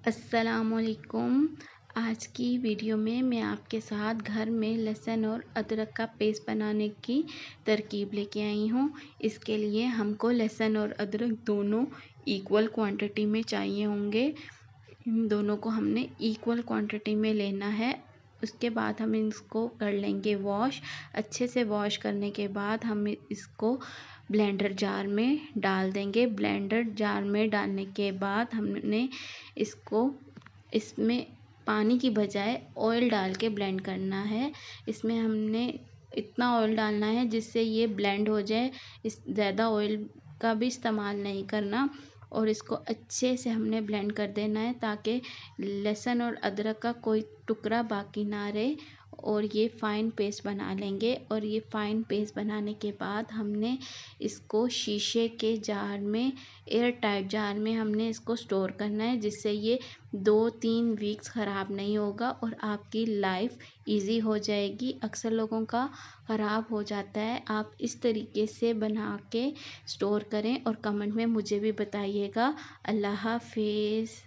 अस्सलामुअलैकुम। आज की वीडियो में मैं आपके साथ घर में लहसुन और अदरक का पेस्ट बनाने की तरकीब लेके आई हूँ। इसके लिए हमको लहसुन और अदरक दोनों इक्वल क्वांटिटी में चाहिए होंगे। इन दोनों को हमने इक्वल क्वांटिटी में लेना है। उसके बाद हम इसको कर लेंगे वॉश। अच्छे से वॉश करने के बाद हम इसको ब्लेंडर जार में डाल देंगे। ब्लेंडर जार में डालने के बाद हमने इसमें पानी की बजाय ऑयल डाल के ब्लेंड करना है। इसमें हमने इतना ऑयल डालना है जिससे ये ब्लेंड हो जाए। इस ज़्यादा ऑयल का भी इस्तेमाल नहीं करना और इसको अच्छे से हमने ब्लेंड कर देना है ताकि लहसुन और अदरक का कोई टुकड़ा बाकी ना रहे और ये फ़ाइन पेस्ट बना लेंगे। और ये फ़ाइन पेस्ट बनाने के बाद हमने इसको शीशे के जार में, एयर टाइट जार में हमने इसको स्टोर करना है जिससे ये 2-3 वीक्स ख़राब नहीं होगा और आपकी लाइफ इजी हो जाएगी। अक्सर लोगों का ख़राब हो जाता है। आप इस तरीके से बना के स्टोर करें और कमेंट में मुझे भी बताइएगा। अल्लाह हाफिज़।